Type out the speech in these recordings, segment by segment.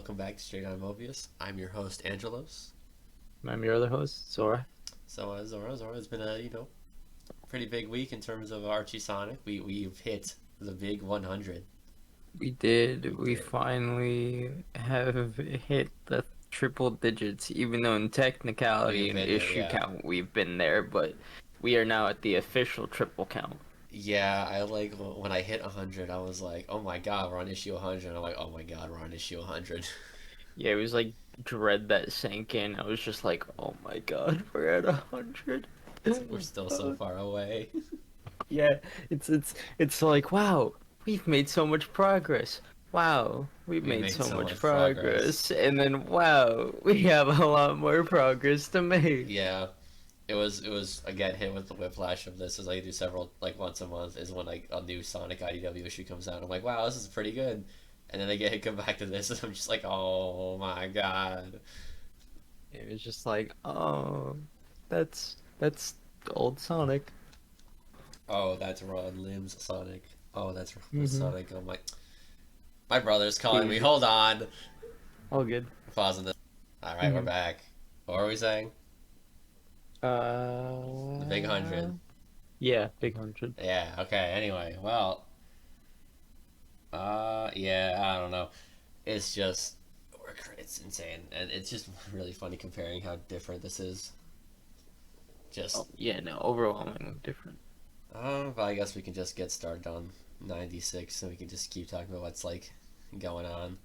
welcome back to Straight Outta Mobius. I'm your host, Angelos. I'm your other host, Zora. So, Zora, it's been a, pretty big week in terms of Archie Sonic. We've hit the big 100. We did. We We did. finally have hit the triple digits, even though in We've technicality and been there, issue yeah. count we've been there, but we are now at the official triple count. Yeah, I like when I hit 100, I was like, oh my god, we're on issue 100. And I'm like, oh my god, we're on issue 100. Yeah, it was like dread that sank in. I was just like, oh my god, we're at 100. We're still so far away. Yeah, it's like, wow, we've made so much progress. Wow, we've We made made so so much much progress. progress. And then wow, we have a lot more progress to make. Yeah, it was again hit with the whiplash of this as I do several like once a month is when like a new Sonic IDW issue comes out. I'm like, wow, this is pretty good, and then I get come back to this and I'm just like, oh my god. It was just like, oh, that's old Sonic. Oh, that's Ron Lim's Sonic. Oh, that's Ron Mm-hmm. Sonic. I'm like, my brother's calling me. Dude, Hold on. all good. Pausing this. All right, we're Mm-hmm. back. What were we saying? The big 100. Yeah, big 100. Yeah. Okay. Anyway, well, yeah. I don't know. It's just it's insane, and it's just really funny comparing how different this is. Oh, Just, yeah, no, overwhelmingly different. but I guess we can just get started on 96, and we can just keep talking about what's like going on.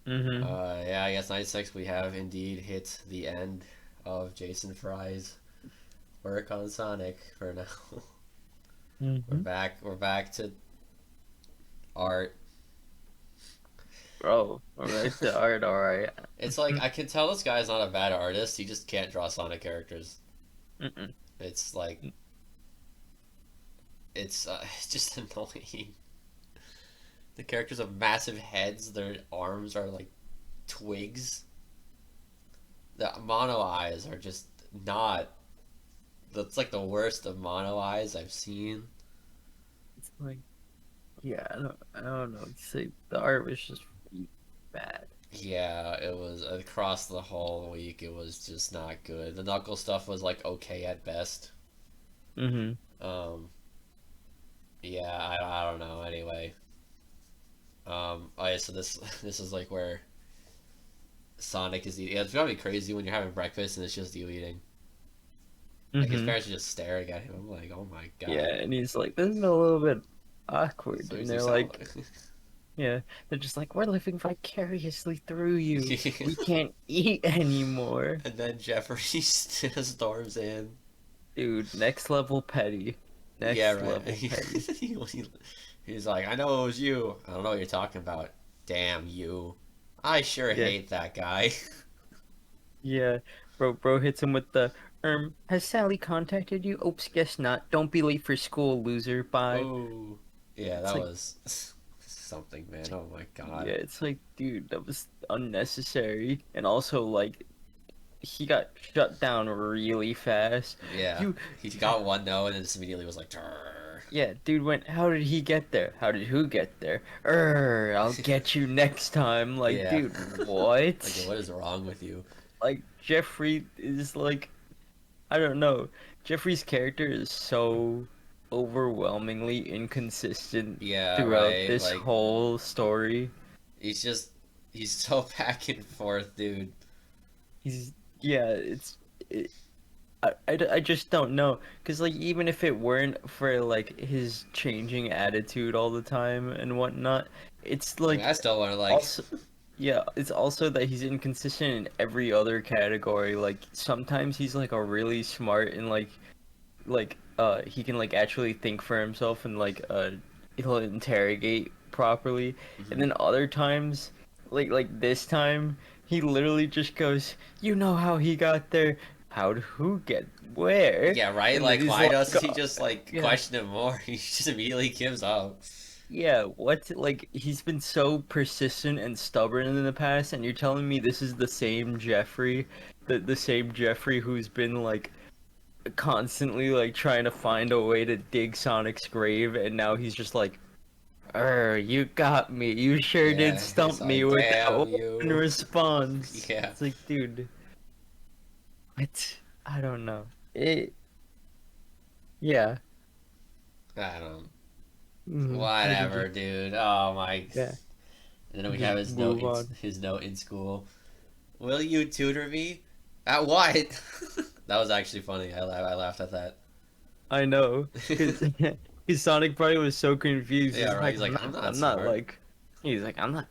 Mm-hmm. Yeah, I guess 96 we have indeed hit the end of Jason Fry's work on Sonic for now. We're Mm-hmm. back. We're back to art. Bro, alright, the art, alright. It's like I can tell this guy's not a bad artist. He just can't draw Sonic characters. Mm-mm. It's like it's just annoying. The characters have massive heads. Their arms are like twigs. The mono eyes are just not. That's like the worst of mono eyes I've seen. It's like, yeah, I don't know. Say the art was just really bad. Yeah, it was across the whole week. It was just not good. The knuckle stuff was like okay at best. Mm-hmm. Um, yeah, I don't know. Anyway, oh yeah, so this this is like where Sonic is eating. Yeah, it's gonna be crazy when you're having breakfast and it's just you eating. Like his Mm-hmm. parents are just staring at him. I'm like, oh my Yeah, god. and he's like, this is a little bit So awkward, and does he they're sound like, like? yeah, they're just like, we're living vicariously through you. We can't eat anymore. And then Jeffrey storms in. Dude, next level petty. Yeah, Next right. level petty. He's like, I know it was you. I don't know what you're talking about. Damn you. I sure Yeah, hate that guy. yeah. Bro hits him with the, has Sally contacted you? Oops, guess not. Don't be late for school, loser. Bye. Oh, yeah, It's that like, was something, man. Oh my god. yeah, it's like, dude, that was unnecessary. And also, like, he got shut down really fast. Yeah, You, he got one no and then just immediately was like, "Turr." yeah, dude went, how did he get there? How did who get there? I'll get you next time. Like, Yeah. dude, Like, what? what is wrong with you? Like, Jeffrey is like, I don't know. Jeffrey's character is so overwhelmingly inconsistent Yeah, throughout right. this Like, whole story. he's just, he's so back and forth, dude. He's, yeah, it, I just don't know. Because, like, even if it weren't for, like, his changing attitude all the time and whatnot, it's I mean, I like, still want to, like, also, yeah, it's also that he's inconsistent in every other category. Like, sometimes he's, like, a really smart and, he can like actually think for himself and he'll interrogate properly, and mhm. then other times like this time he literally just goes, you know how he got there, how'd who get where, Yeah, right? and then Like, he's why like, doesn't he just, like, yeah, question him more? He just immediately gives up. yeah, what, like, he's been so persistent and stubborn in the past, and you're telling me this is the same Jeffrey, the same Jeffrey who's been like constantly like trying to find a way to dig Sonic's grave, and now he's just like, You got me. You sure did Yeah, he's stump me like, with that damn one you. response. Yeah, It's like, dude, what? I don't know. It, yeah. I don't. We can Whatever, just, dude. Oh my. yeah, And then we just have move on. his note in school. Will you tutor me? At what? That was actually funny. I laughed at that. I know, cause his Sonic probably was so confused. Yeah, He's right. like, He's like, I'm not I'm not smart. like, he's like, I'm not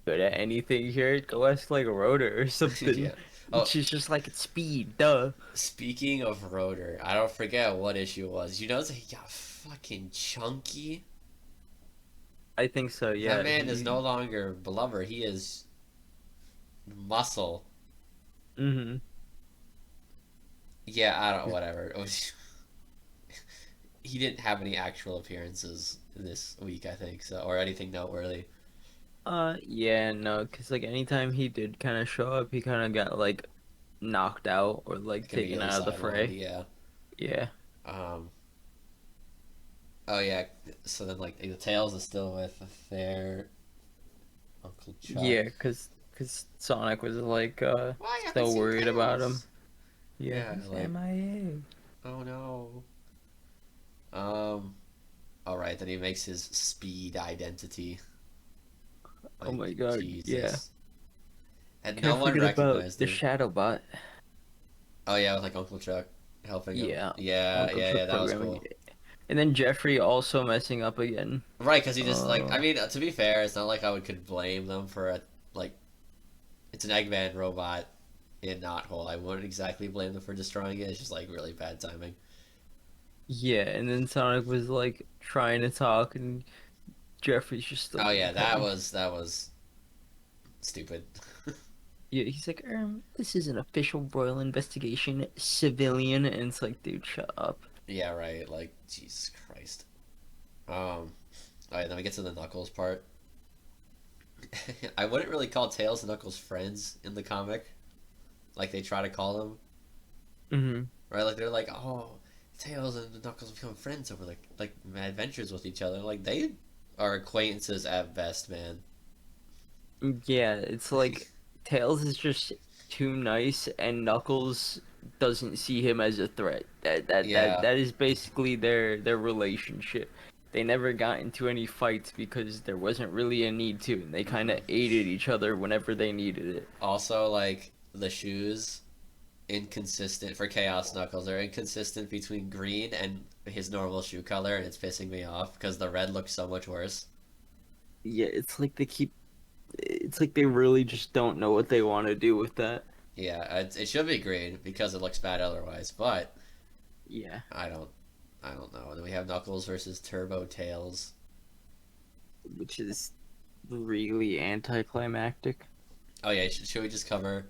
good at anything here. Go ask like a rotor or something. Yeah. Oh, She's just like, it's speed, duh. speaking of Rotor, I don't forget what issue it was. You notice he got fucking chunky? I think so. That Yeah, man is no he. longer blubber. He is muscle. Hmm. Yeah, I don't. Whatever. He didn't have any actual appearances this week, I think, so or anything noteworthy. Yeah, no, cause like anytime he did kind of show up, he kind of got like knocked out or like Like taken immediately out of the sidelined. fray. Yeah. Yeah. Um. Oh yeah. So then, like, the Tails is still with their Uncle Chuck. Yeah, cause Sonic was like Why I haven't still seen worried about him. Tails? Yeah, Yeah. he's Like, MIA. oh no. Um. All right. Then he makes his speed identity. Oh Like my God, yeah. Jesus. And no Can't one forget about recognized the him. Shadow Bot. Oh yeah, with like Uncle Chuck helping him. Yeah, Yeah, Uncle yeah, yeah. Chuck That was programming. cool. And then Jeffrey also messing up again. Right, because he just like Uh, I mean, to be fair, it's not like I would could blame them for a like it's an Eggman robot in Knothole. I wouldn't exactly blame them for destroying it. It's just like really bad timing. yeah, and then Sonic was like trying to talk, and Jeffrey's just Oh like, yeah, okay. that was stupid. Yeah, he's like, this is an official royal investigation, civilian, and it's like, dude, shut up. Yeah, right. Like Jesus Christ. All right, then we get to the Knuckles part. I wouldn't really call Tails and Knuckles friends in the comic, like they try to call them. Hmm. Right? Like they're like, oh, Tails and Knuckles become friends over like adventures with each other. Like they are acquaintances at best, man. Yeah, it's like Tails is just too nice, and Knuckles doesn't see him as a threat. Yeah, That is basically their relationship. They never got into any fights because there wasn't really a need to, and they kind of hmm. aided each other whenever they needed it. Also, like the shoes, inconsistent for Chaos Knuckles. They're inconsistent between green and his normal shoe color, and it's pissing me off because the red looks so much worse. Yeah, it's like they really just don't know what they want to do with that. Yeah, it should be green because it looks bad otherwise, but Yeah, I don't, I don't know. And then we have Knuckles versus Turbo Tails. which is really anticlimactic. Oh yeah, should we just cover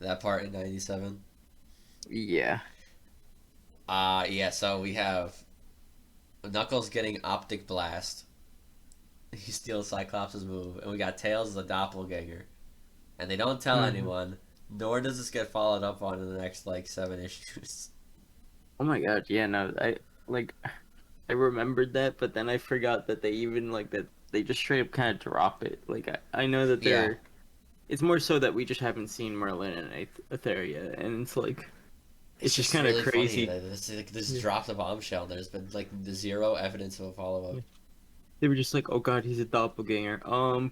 that part in '97? Yeah. Yeah. So we have Knuckles getting Optic Blast. He steals Cyclops' move, and we got Tails as a doppelganger. And they don't tell Hmm. anyone, nor does this get followed up on in the next like 7 issues. Oh my God, yeah, no, like I remembered that, but then I forgot that they even like that they just straight up kind of drop it. Like I know that Yeah, they're. It's more so that we just haven't seen Merlin and Etheria, and it's like it's it's just just kind of really funny crazy. that this Yeah. dropped a bombshell. There's been like zero evidence of a follow up. Yeah. They were just like, oh God, he's a doppelganger.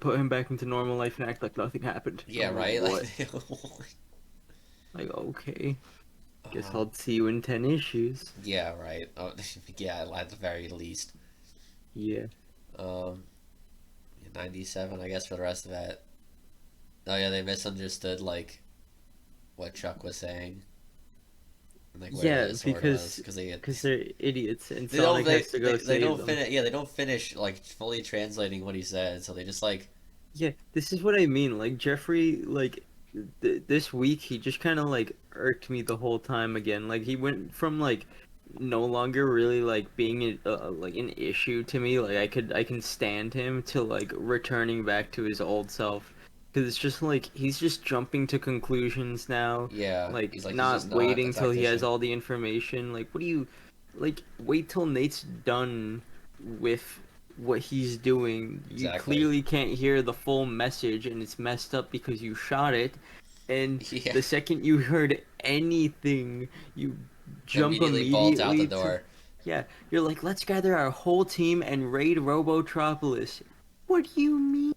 Put him back into normal life and act like nothing happened. Yeah, right. What? Like, Like okay, guess um, I'll see you in 10 issues. yeah, right. Oh, yeah, at the very least. Yeah. Um, 97, I guess, for the rest of that. Oh yeah, they misunderstood like what Chuck was saying and like where Yeah, the sword was because because they're idiots, and they don't Sonic has to go they save don't them. finish yeah they don't finish like fully translating what he said, so they just like Yeah, this is what I mean. Like Jeffrey, like this week, he just kind of like irked me the whole time again. Like he went from like no longer really like being like an issue to me. Like I can stand him to like returning back to his old self. Because it's just like he's just jumping to conclusions now. yeah Like he's not just not a waiting till he has tactician. all the information. Like what do you like? Wait till Nate's done with what he's doing. You Exactly. clearly can't hear the full message, and it's messed up because you shot it. And Yeah. the second you heard anything, you jump Immediately bolt out the immediately to, door. yeah, you're like, let's gather our whole team and raid Robotropolis. What do you mean?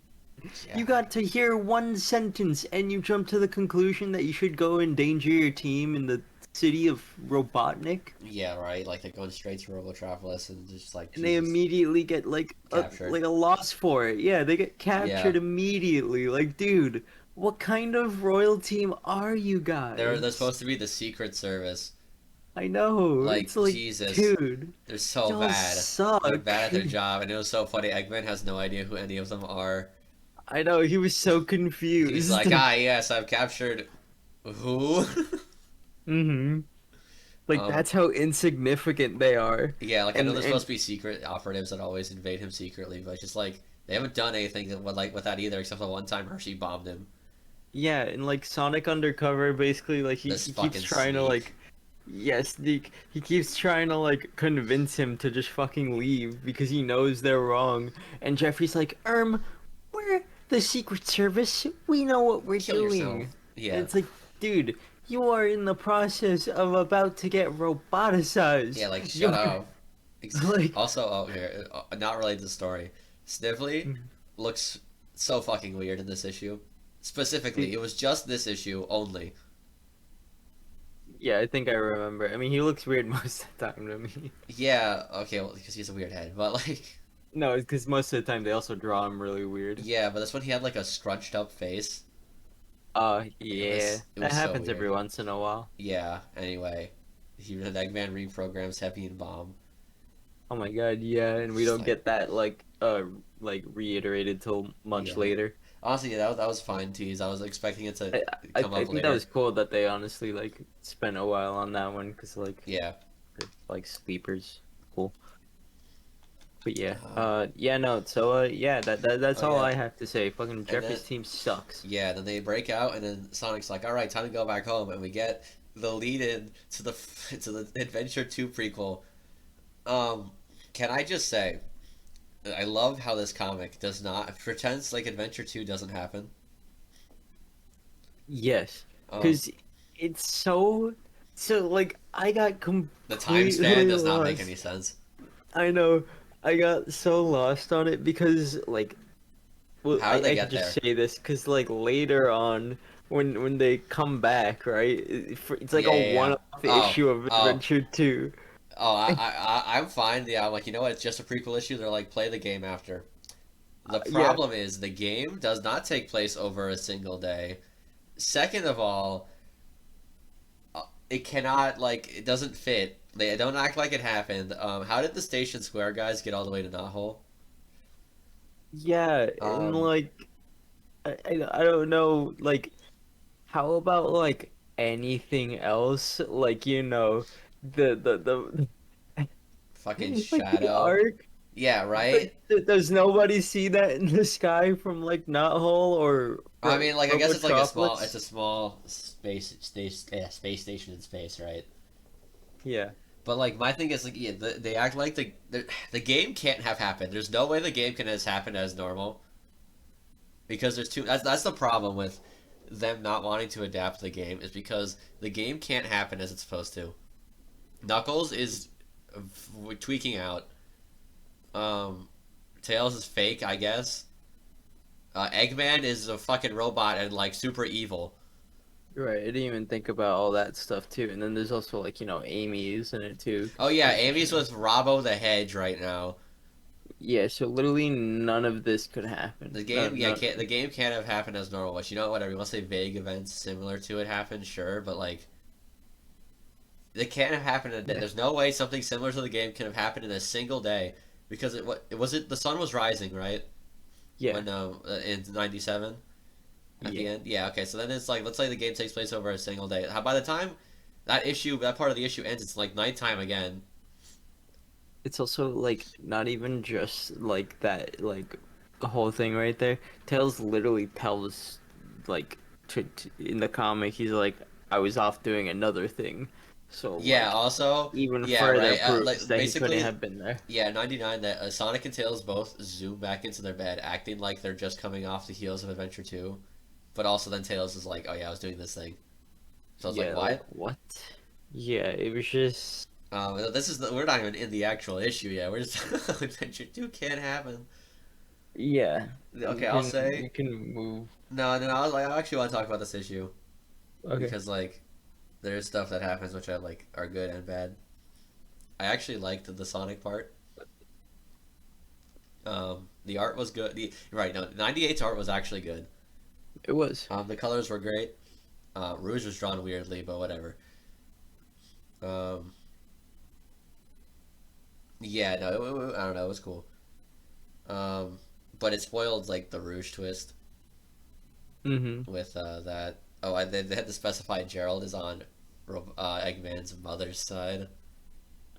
Yeah. You got to hear one sentence and you jump to the conclusion that you should go endanger your team in the city of Robotnik, Yeah, right. Like they're going straight to Robotropolis and just like and they Jesus, immediately get captured. like a loss for it. Yeah, they get Yeah, captured immediately. Like, dude, what kind of royal team are you they're guys? supposed to be the Secret Service. I know. Like It's like, Jesus, dude, they're so y'all bad. They're suck. bad at their job, and it was so funny. Eggman has no idea who any of them are. I know, he was so He's confused. like, ah, yes, I've captured who? hmm Like, um, that's how insignificant they are. yeah, like I know And there's and supposed to be secret operatives that always invade him secretly, but it's just like they haven't done anything with that either, except for one time Hershey bombed him. yeah, and like Sonic Undercover, basically, like This he keeps fucking trying to sneak. like, yes, he keeps trying to like convince him to just fucking leave because he knows they're wrong. And Jeffrey's like, we're the Secret Service. We know what we're Kill yourself. doing. And Yeah, it's like, dude, you are in the process of about to get roboticized. yeah, like shut You're up. like, Also, oh here, not related to the story. Snively looks so fucking weird in this issue. Specifically, dude, it was just this issue only. yeah, I think I remember. I mean, he looks weird most of the time to me. Yeah, okay, well, because he has a weird head, but like, No, because most of the time they also draw him really weird. yeah, but this one he had like a scrunched up face. Yeah, It that was so happens every weird. once in a while. Yeah. Anyway, Eggman reprograms Heavy and Bomb. Oh my god, yeah, and we Just don't like get that like reiterated till much yeah. later. Honestly, yeah, that was fine tease. I was expecting it to I, come I up think that was later. cool that they honestly like spent a while on that one because Yeah. they're, like sleepers, cool. But yeah, Uh, yeah, no, so yeah, that's oh all yeah. I have to say. Fucking And then Jeffrey's team sucks. yeah, then they break out, and then Sonic's like, "All right, time to go back home," and we get the lead in to the to the Adventure Two prequel. Um, can I just say, I love how this comic does not pretends like Adventure Two doesn't happen. Yes, Um, because it's so like I got the time span completely does not make any lost. sense. I know. I got so lost on it because like well How did they I could get just there? say this because like later on when they come back, right, it's like Yeah, a yeah, yeah. one-off Oh, issue of oh, Adventure 2. oh! I'm fine. Yeah, I'm like, you know what? It's just a prequel issue. They're like, play the game after. The Yeah, problem is the game does not take place over a single day. Second of all, it cannot like it doesn't fit. They don't act like it happened. How did the Station Square guys get all the way to Knothole? yeah, and Um, like I don't know, like how about like anything else, like the fucking like the Shadow. arc. Yeah, Like, right. does nobody see that in the sky from like Knothole or I mean, like I guess it's like it's Robotropolis? a small space station in space, right? Yeah, But like my thing is like yeah, they act like the game can't have happened. There's no way the game can has happened as normal because there's too. That's the problem with them not wanting to adapt the game is because the game can't happen as it's supposed to. Knuckles is tweaking out. Um, Tails is fake, I guess. Eggman is a fucking robot and like super evil. right. I didn't even think about all that stuff too. And then there's also like Amy is in it too, Oh yeah, because Amy's with Robbo the Hedge right now. yeah. So literally none of this could happen. The No, game, yeah, no. can't the game can't have happened as normal. Which you know, whatever. You want to say vague events similar to it happen, sure, but like it can't have happened in a day. Yeah, There's no way something similar to the game can have happened in a single day because it was it the sun was rising right yeah, when in '97 at the yeah. end. Yeah, okay. So then it's like let's say the game takes place over a single day. How by the time that part of the issue ends, it's like nighttime again. It's also like not even just like that, like the whole thing right there. Tails literally tells like in the comic, he's like, I was off doing another thing. So Yeah. like Also, even yeah. further Right. proofs Like that he couldn't basically, have been there. yeah. 99. That Sonic and Tails both zoom back into their bed, acting like they're just coming off the heels of Adventure 2, but also then Tails is like, "Oh yeah, I was doing this thing." So I was like, Yeah, like "What?" what? Yeah, it was just We're not even in the actual issue yet. We're just Adventure 2 can't happen. yeah. Okay, I'll say You can move. no, no. I actually want to talk about this issue Okay. because like there's stuff that happens which I like are good and bad. I actually liked the Sonic part. The art was good. Right, no, 98's art was actually good. It was. The colors were great. Rouge was drawn weirdly, but whatever. Um, yeah, no, I don't know, it was cool. Um, but it spoiled like the Rouge twist Mm-hmm. with that. Oh, they had to specify Gerald is on Eggman's mother's side,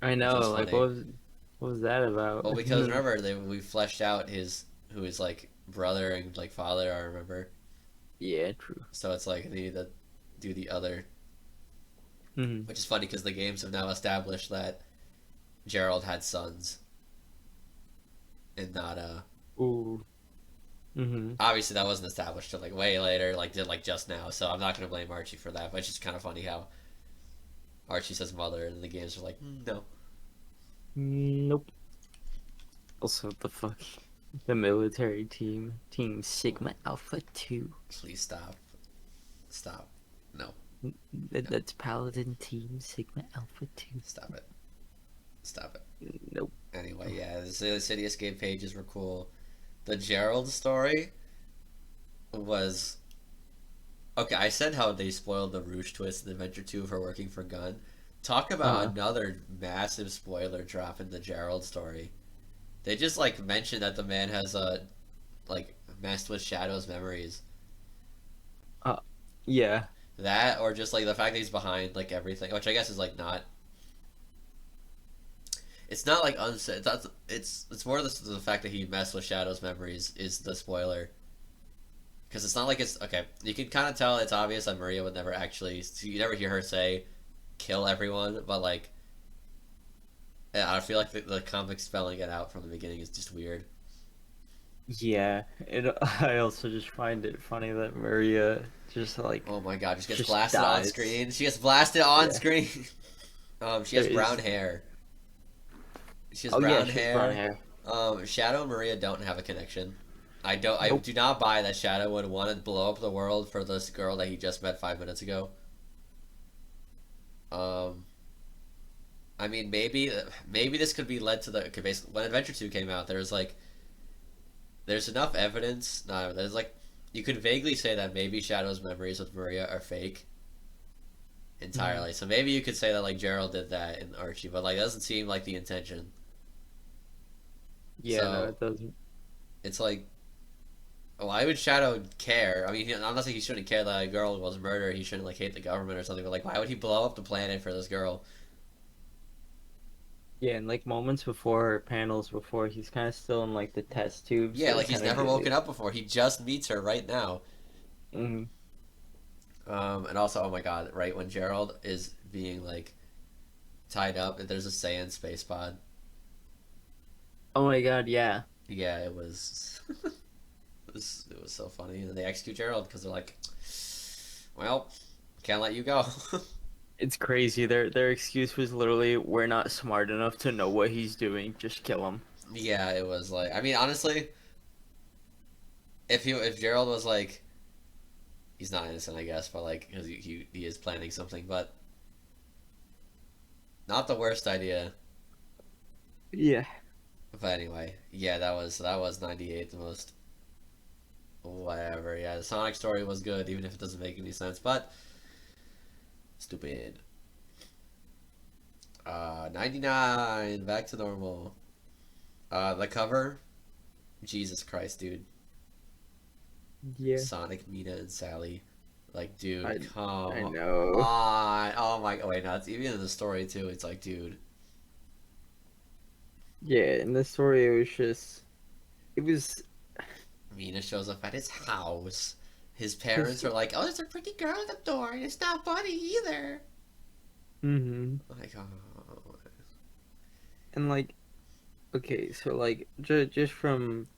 I which was know, like funny. what was that about? Well, because remember we fleshed out his who is like brother and like father. I remember, Yeah, true. so it's like they need to do the other, Mm-hmm. which is funny because the games have now established that Gerald had sons and not Ooh. Mm-hmm. obviously that wasn't established till like way later, like did like just now. So I'm not gonna blame Archie for that, but it's just kind of funny how Archie says mother and the games are like no, Nope. Also, what the fuck? The military team, Team Sigma Alpha 2. please stop, stop, no, no, That's Paladin Team Sigma Alpha 2. stop it, stop it. Nope. Anyway, yeah, the City Escape pages were cool. The Gerald story was okay. I said how they spoiled the Rouge twist in Adventure 2 for working for Gunn. Talk about Uh, another massive spoiler drop in the Gerald story. They just like mentioned that the man has like messed with Shadow's memories. uh, yeah. That or just like the fact that he's behind like everything, which I guess is like not. It's not like unsaid. It's more the fact that he messed with Shadow's memories is the spoiler. Because it's not like it's okay. You can kind of tell it's obvious that Maria would never actually. You never hear her say, "Kill everyone," but like, yeah, I feel like the comic spelling it out from the beginning is just weird. Yeah. I also just find it funny that Maria just like Oh my god, just gets just blasted on dies. screen. She gets blasted on Yeah. screen. She There has brown is. hair. She has Oh yeah, brown she has brown hair. hair. Shadow and Maria don't have a connection. I don't. I Nope. do not buy that Shadow would want to blow up the world for this girl that he just met 5 minutes ago. Um, I mean, maybe this could be led to the okay, basically when Adventure 2 came out. There's enough evidence. No, there's like you could vaguely say that maybe Shadow's memories with Maria are fake Hmm. entirely. So maybe you could say that like Gerald did that in Archie, but like that doesn't seem like the intention. Yeah, no, So it doesn't. it's like why would Shadow care? I mean, I'm not saying he shouldn't care that a girl was murdered. He shouldn't like hate the government or something. But like, why would he blow up the planet for this girl? Yeah, and like moments before, or panels before, he's kind of still in like the test tube, Yeah, so like it he's kind of never gives woken you. up before. He just meets her right now. Hmm. And also, oh my god, right when Gerald is being like tied up, there's a Saiyan space pod. Oh my God, yeah. Yeah, it was. It was so funny. And they execute Gerald because they're like, well, can't let you go. It's crazy. Their excuse was literally, "We're not smart enough to know what he's doing. Just kill him." Yeah, it was like. I mean, honestly, if Gerald was like he's not innocent, I guess, but like because he is planning something, but not the worst idea. Yeah. But anyway, yeah, that was 98 the most whatever. Yeah, the Sonic story was good, even if it doesn't make any sense, but stupid. 99, back to normal. The cover, Jesus Christ, dude. Yeah. Sonic, Mina, and Sally. Like, dude, I I come know. on. Oh my, oh wait, no, it's even in the story too. It's like, dude, Yeah, in the story it was just it was Mina shows up at his house. His because parents are like, "Oh, there's a pretty girl at the door, and it's not funny either." Mm-hmm. Like, oh, And like, okay, so like, just from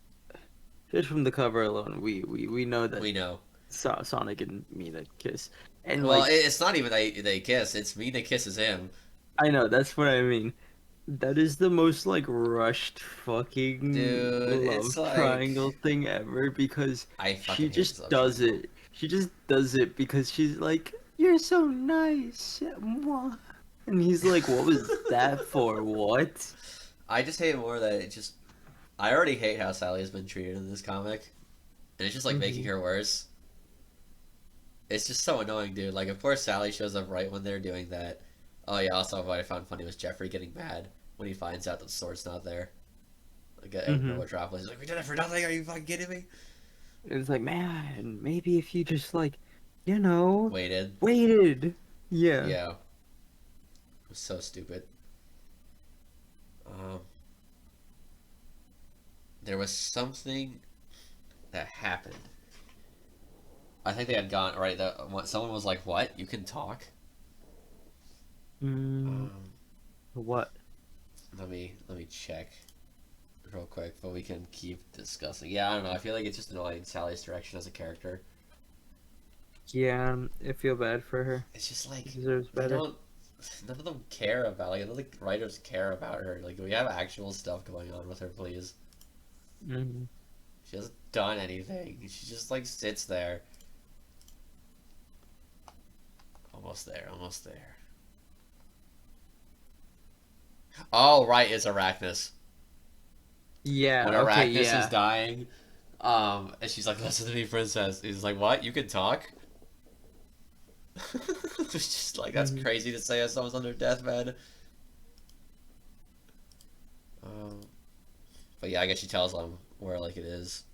the cover alone, we know that we know. Sonic and Mina kiss, and Well, like, it's not even they kiss. It's me that kisses him. I know that's what I mean. That is the most like rushed fucking Dude, it's love like triangle thing ever because I she fucking hate this just love does triangle. it. She just does it because she's like, "You're so nice." Mwah." And he's like, "What was that for? What?" I just hate more that it just. I already hate how Sally has been treated in this comic, and it's just like making Hmm. her worse. It's just so annoying, dude. Like, of course, Sally shows up right when they're doing that. Oh yeah. Also, what I found funny was Jeffrey getting mad when he finds out that the sword's not there. Like, Hmm. Metropolis. He's like, we did it for nothing. Are you fucking kidding me? It's like, man, maybe if you just like, you know, Waited. waited. Yeah. Yeah. It was so stupid. Um, there was something that happened. I think they had gone right. Someone was like, "What? You can talk?" Mm, Um, what? let me check real quick, but we can keep discussing. Yeah, I don't know. I feel like it's just annoying Sally's direction as a character. Yeah, I feel bad for her. It's just She like deserves they better. don't. None of them care about. Like, none of the writers care about her. Like, we have actual stuff going on with her, please. Hmm. She hasn't done anything. She just like sits there. Almost there. Almost there. Oh, right, it's Arachnus. When Yeah, okay, Arachnus is yeah. dying, and she's like, "Listen to me, princess." He's like, "What? You can talk?" It's just like that's Hmm. crazy to say as someone's on their deathbed. Um, but yeah, I guess she tells them where like it is.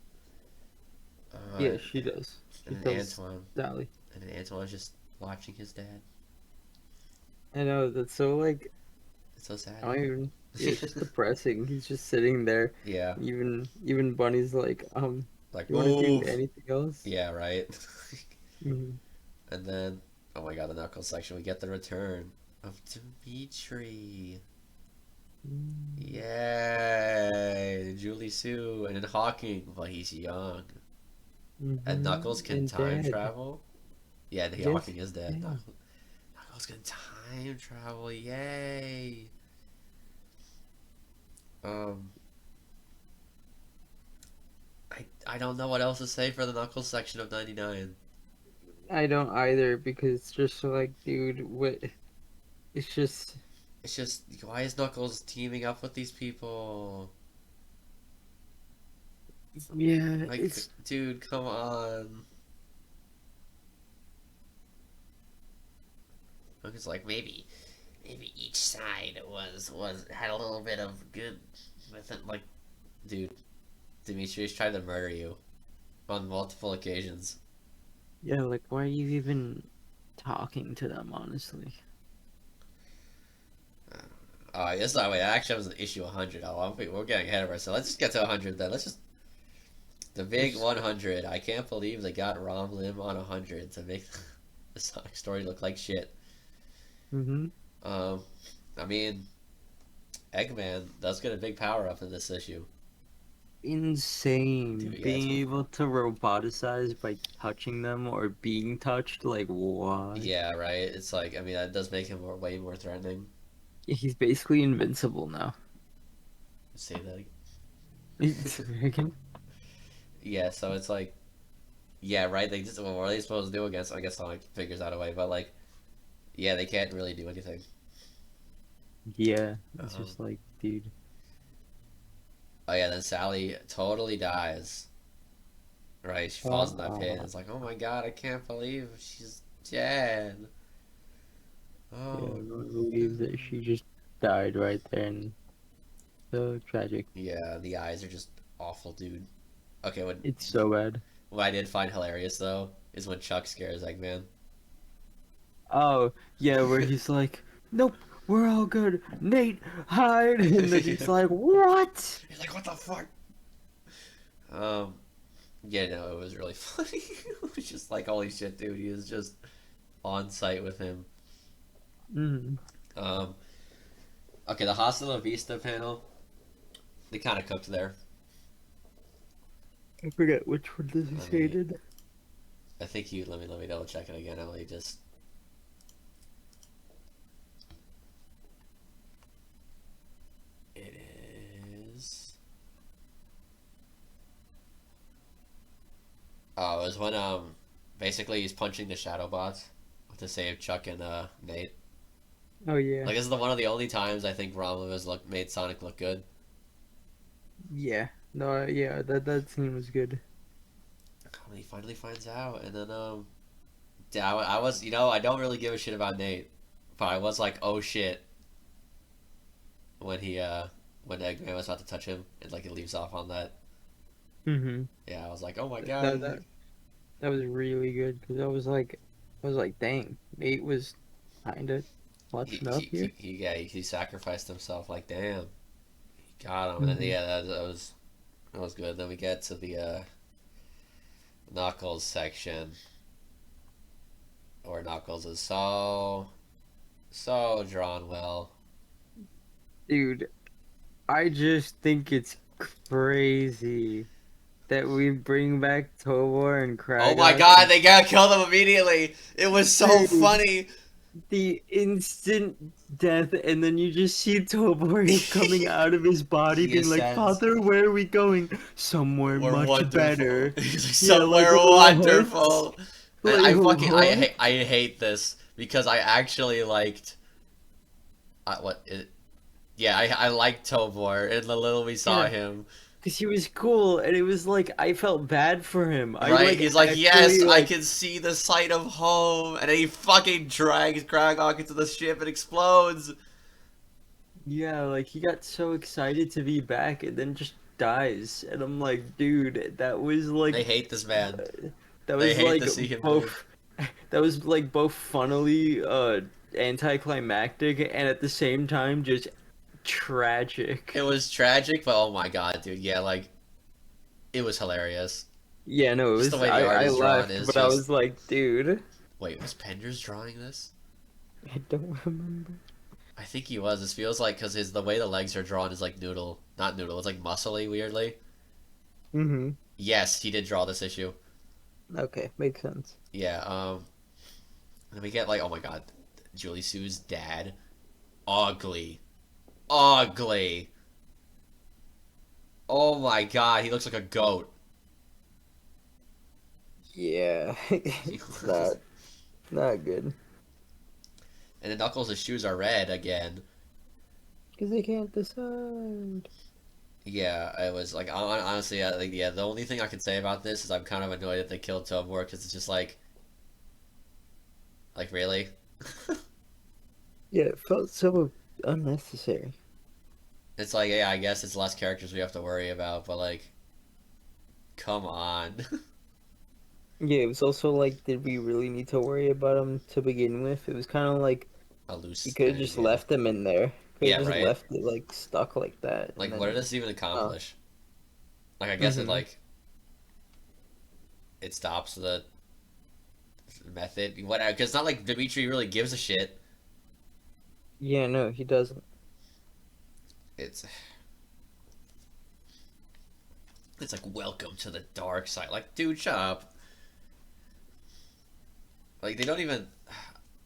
Uh, Yeah, she does. She and then tells Antoine, Sally. and then Antoine's just watching his dad. I know, that's so like, It's so sad. I don't even, yeah, it's just depressing. He's just sitting there. Yeah, Even Bunny's like, like you want to do move. anything else? Yeah, right. Hmm. And then, oh my god, the Knuckles section. We get the return of Dimitri. Yay! Julie Sue and then Hawking, but he's young. And Knuckles can And time Dad. travel. Yeah, and Yes, Hawking is dead. yeah. Knuckles can time travel. Yay! Um, I don't know what else to say for the Knuckles section of 99. I don't either because it's just like, dude, what? It's just, It's just why is Knuckles teaming up with these people? yeah, Like, it's dude, come on. Knuckles like maybe each side was had a little bit of good with it. Like, dude, Demetrius tried to murder you on multiple occasions. yeah, like why are you even talking to them, honestly? Oh, I guess that way. Actually, that was an issue 100. We're getting ahead of ourselves. Let's just get to 100 then. Let's just the big Just 100. I can't believe they got Rom Lim on 100 to make the Sonic story look like shit. mm-hmm. Um, I mean, Eggman does get a big power up in this issue. Insane. Dude, yeah, it's Being able to roboticize by touching them or being touched, like what? yeah, right. It's like I mean that does make him way more threatening. He's basically invincible now. Say that It's again. freaking. Yeah, so it's like yeah, right. They just what are they supposed to do against? I guess Sonic figures out a way, but like yeah, they can't really do anything. Yeah, it's Um, just like, dude. oh yeah, then Sally totally dies. Right, she falls in that pit and Uh, it's like, oh my god, I can't believe she's dead. yeah, I Oh don't no. believe that she just died right there, and so tragic. Yeah, the eyes are just awful, dude. Okay, It's so bad. what I did find hilarious though is when Chuck scares Eggman. Oh, yeah, where he's like, nope, we're all good. Nate, hide. And then he's He's like, what? like, what the fuck? Um, yeah, no, it was really funny. It was just like, holy shit, dude, he is just on site with him. Mm. Um, okay, the Hasta Vista panel, they kind of cooked there. I forget which one this is Let me, hated. I think you, let me double check it again. Emily, just, it is, oh, it was when, basically he's punching the shadow bots to save Chuck and, Nate. Oh yeah, Like, this is one of the only times I think Romulus has made Sonic look good. yeah. No, yeah. That scene was good. When he finally finds out, and then, yeah, I was, you know, I don't really give a shit about Nate, but I was like, oh shit, when when Eggman was about to touch him, and like it leaves off on that. Mm-hmm. Yeah, I was like, oh my That god. that that was really good because I was like, dang, Nate was kind of He, clutching up he, here. he, he, yeah, he sacrificed himself. Like, damn, he got him. And then Mm-hmm. yeah, that was good. Then we get to the Knuckles section, where Knuckles is so drawn well. Dude, I just think it's crazy that we bring back Tobor and Oh my Kragok god, and they gotta kill them immediately. It was so dude, funny. the instant death, and then you just see Tobor coming out of his body He being like, ascends. Father, where are we going? Somewhere We're much wonderful. better. He's like, Yeah, like somewhere what? wonderful. And Like I what? I hate this because I actually liked what it, yeah, I liked Tobor in the little we saw Yeah, him. because he was cool, and it was like I felt bad for him. I Right? like He's like, yes, actually I like can see the sight of home, and then he fucking drags Kragok into the ship and explodes. yeah, like he got so excited to be back and then just dies. And I'm like, dude, They hate this man. that They was hate like to see him dead. both that was like both funnily anticlimactic and at the same time just It tragic. was tragic, but oh my god, dude, yeah, like it was hilarious. Yeah, no, it Just the was way the art I is drawn laughed, is but I just. was like, dude, Wait, was Penders drawing this? I don't remember. I think he was. This feels like because the way the legs are drawn is like noodle, not noodle. It's like muscly weirdly. Mm-hmm. Yes, he did draw this issue. Okay, makes sense. Yeah. Then we get like, oh my god, Julie Sue's dad, ugly, ugly. Oh my god, he looks like a goat. Yeah, it's not good. And then Knuckles' shoes are red again. Because they can't decide. Yeah, it was like honestly, like yeah. The only thing I can say about this is I'm kind of annoyed that they killed Tobor because it's just like really. Yeah, it felt so unnecessary. It's like yeah, I guess it's less characters we have to worry about, but like, come on. Yeah, it was also like, did we really need to worry about him to begin with? It was kind of like A you loose could have ending, just yeah. left him in there. Could have Yeah, just right? left it like stuck like that, and Like, what did then this even oh, accomplish? Like, I guess it, mm-hmm. like, it stops the method. Whatever, because it's not like Dimitri really gives a shit. Yeah, no, he doesn't. It's, it's like, welcome to the dark side. Like, dude, shut up. Like, they don't even,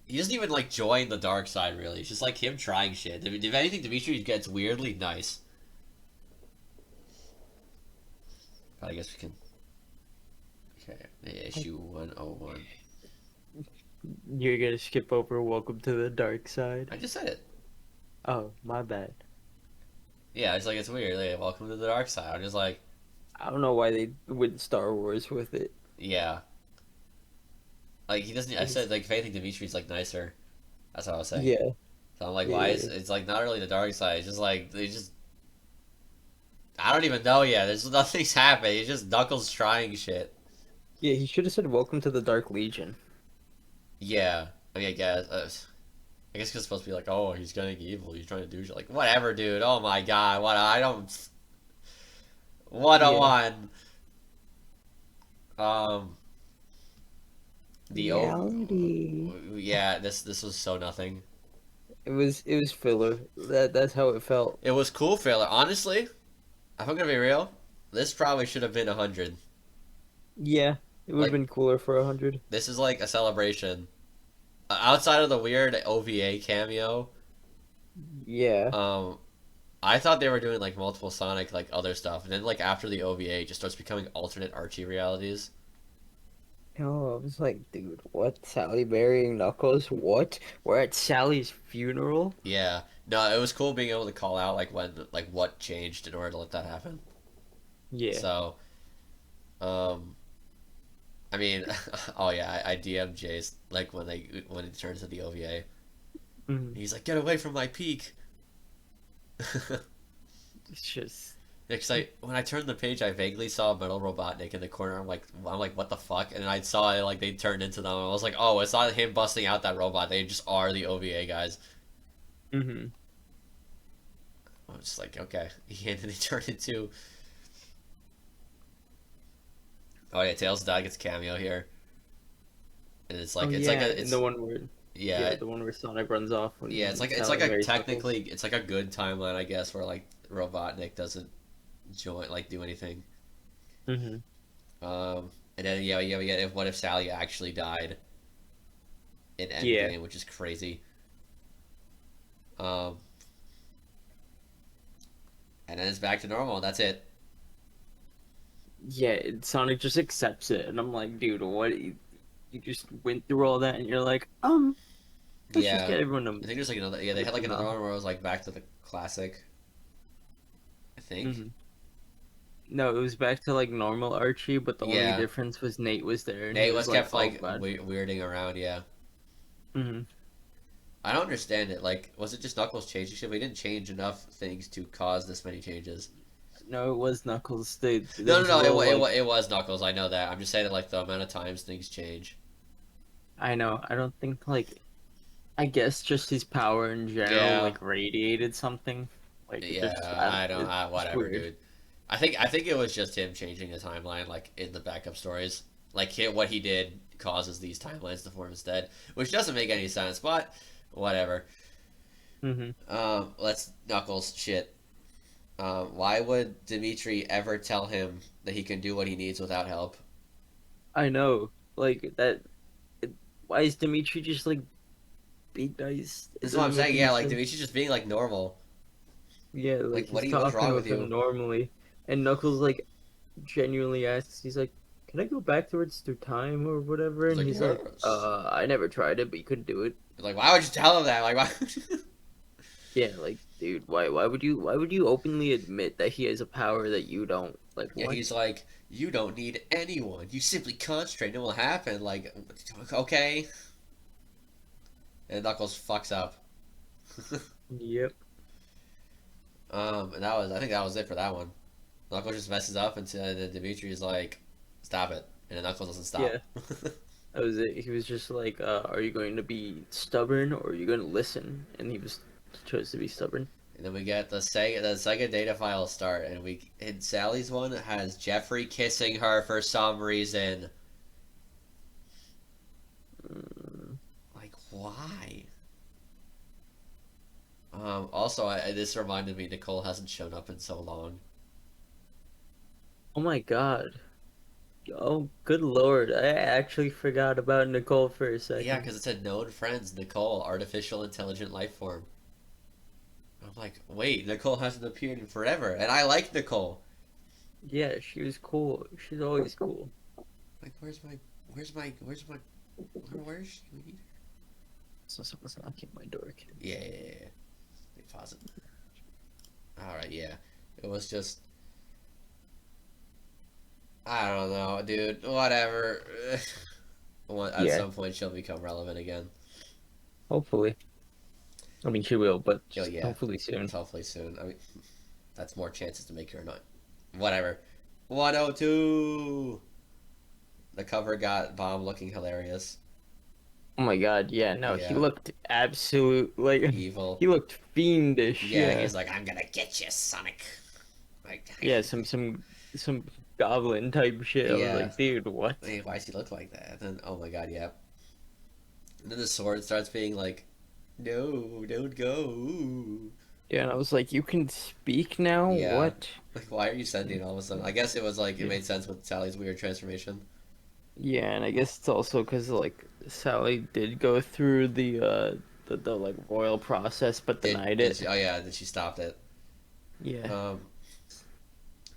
he doesn't even, like, join the dark side, really. It's just, like, him trying shit. If anything, Dimitri gets weirdly nice. But I guess we can, okay, issue 101. You're gonna skip over Welcome to the Dark Side. I just said it. Oh, my bad. Yeah, it's like, it's weird. Like, welcome to the dark side. I'm just like, I don't know why they went Star Wars with it. yeah. Like he doesn't. I It's, said like if anything, Dimitri's like nicer. That's what I was saying. yeah, So I'm like, why is yeah, it's like not really the dark side? It's just like they just. I don't even know yet. There's nothing's happening. It's just Knuckles trying shit. yeah. He should have said Welcome to the Dark Legion. Yeah. I mean, I guess. I guess it's supposed to be like, oh, he's getting evil. He's trying to do shit. Like whatever, dude. Oh my god. What I don't. Yeah. 101. Um. The Reality. yeah. This was so nothing. It was filler. That's how it felt. It was cool filler. Honestly, if I'm gonna be real, this probably should have been 100. Yeah, it would have Like been cooler for 100. this is like a celebration. Outside of the weird OVA cameo, Yeah. um, I thought they were doing like multiple Sonic like other stuff, and then like after the OVA, it just starts becoming alternate Archie realities. Oh, I was like, dude, what? Sally burying Knuckles? What? We're at Sally's funeral? Yeah, no, it was cool being able to call out like when like what changed in order to let that happen. Yeah. So, um, I mean, oh yeah, I DM'd Jace like when he turned to the OVA. Mhm. He's like, "Get away from my peak." It's just, Because when I turned the page, I vaguely saw Metal Robotnik in the corner. I'm like, what the fuck? And then I saw it like they turned into them. I was like, oh, it's not him busting out that robot. They just are the OVA guys. hmm I was just like, okay. And then he turned into. Oh yeah, Tails' dad gets a cameo here, and Oh it's like yeah, a and it's the one where, yeah yeah, the one where Sonic runs off yeah when it's like Sally a marries Knuckles. technically it's like a good timeline I guess where like Robotnik doesn't join like do anything. hmm And then yeah we get if what if Sally actually died in Yeah. Endgame, which is crazy. Um, and then it's back to normal. That's it. Yeah, Sonic just accepts it, and I'm like, dude, what? You just went through all that, and you're like, let's just Yeah, get everyone I to think there's like another. Yeah, they had live like another now. one where it was like back to the classic. I think. hmm No, it was back to like normal Archie, but the only Yeah, difference was Nate was there, and he Nate was was like, kept oh like god. weirding around. Yeah, hmm I don't understand it. Like, was it just Knuckles changing shit? We didn't change enough things to cause this many changes. No, it was Knuckles. There No, no, was a no. little like, It was Knuckles. I know that. I'm just saying that like the amount of times things change. I know, I don't think like, I guess just his power in general Yeah, like radiated something. Like it yeah. just, I don't. it's just Whatever, weird. dude. I think it was just him changing the timeline, like in the backup stories. Like what he did causes these timelines to form instead, which doesn't make any sense. But whatever. hmm Let's Knuckles shit. Why would Dimitri ever tell him that he can do what he needs without help? I know, like that. It, why is Dimitri just like be nice? It This is what I'm doesn't make saying. any Yeah, like sense. Dimitri's just being like normal. Yeah, like Like, he's what's talking wrong with with him you? normally, and Knuckles like genuinely asks, he's like, "Can I go backwards through time or whatever?" He's And like, he's like, yes. I never tried it, but you couldn't do it." Like, why would you tell him that? Like, why? Yeah, like, dude, why would you openly admit that he has a power that you don't? Like, Yeah, what? he's like, you don't need anyone. You simply concentrate, and it will happen. Like, okay. And Knuckles fucks up. Yep. And I think that was it for that one. Knuckles just messes up, and then Dimitri's like, "Stop it," and then Knuckles doesn't Yeah, stop. that was it. He was just like, "Are you going to be stubborn or are you going to listen?" And he was chose to be stubborn. And then we get the Sega data file start, and Sally's one has Jeffrey kissing her for some reason. Mm. Like, why? Also, this reminded me Nicole hasn't shown up in so long. Oh my God. Oh, good Lord. I actually forgot about Nicole for a Yeah, second. because it said known friends, Nicole, artificial intelligent life form. I'm like, wait, Nicole hasn't appeared in forever, and I like Nicole. Yeah, she was cool. She's always cool. Like, where's my, where's she? We need her. So someone's knocking at my door again. Yeah. Let me pause it. All right, yeah. It was just, I don't know, dude. Whatever. At Yeah, some point, she'll become relevant again. hopefully. I mean, she will, but Oh just yeah, hopefully soon. hopefully soon. I mean, that's more chances to make her not. Whatever. 102. The cover got Bomb looking hilarious. Oh my God, yeah, no, he Yeah, looked absolute, like, evil. he looked fiendish, Yeah, yeah. he's like, I'm gonna get you, Sonic. Like, Yeah, some goblin type shit. I was yeah. like, dude, what? Hey, why does he look like that? And then, oh my god, yeah. And then the sword starts being like No, don't go. Ooh. Yeah, and I was like, you can speak now? Yeah. What? Like, why are you sending all of a sudden? I guess it was like it Yeah. made sense with Sally's weird transformation. Yeah, and I guess it's also because like Sally did go through the like royal process but denied Did it. she? Oh yeah, then she stopped it. Yeah. Um.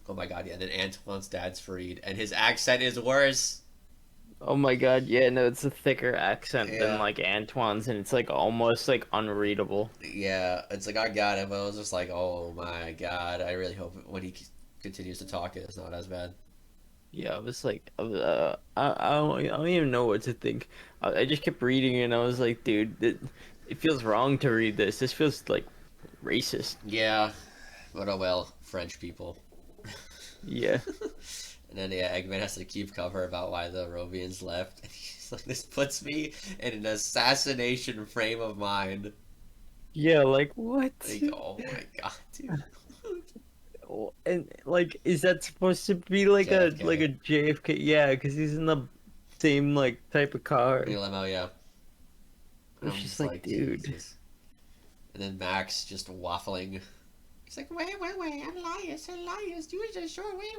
Oh my god, yeah. Then Antoine's dad's freed, and his accent is worse. Oh my God, yeah, no, it's a thicker accent than Yeah. like Antoine's, and it's like almost like unreadable. Yeah, it's like I got it, but I was just like, oh my god, I really hope when he continues to talk, it's not as bad. Yeah, I was like, I don't even know what to think. I just kept reading it, and I was like, dude, it feels wrong to read this. This feels like racist. Yeah, but oh well, French people. Yeah. And then yeah, Eggman has to keep cover about why the Rovians left. And he's like, this puts me in an assassination frame of mind. Yeah, like what? Like, oh my god, dude. And like, is that supposed to be like a JFK. JFK? Yeah, because he's in the same like type of car. New limo, yeah. And It's I'm just just like, like, dude. Jesus. And then Max just waffling. He's like, wait, Elias, you was just sure, wait.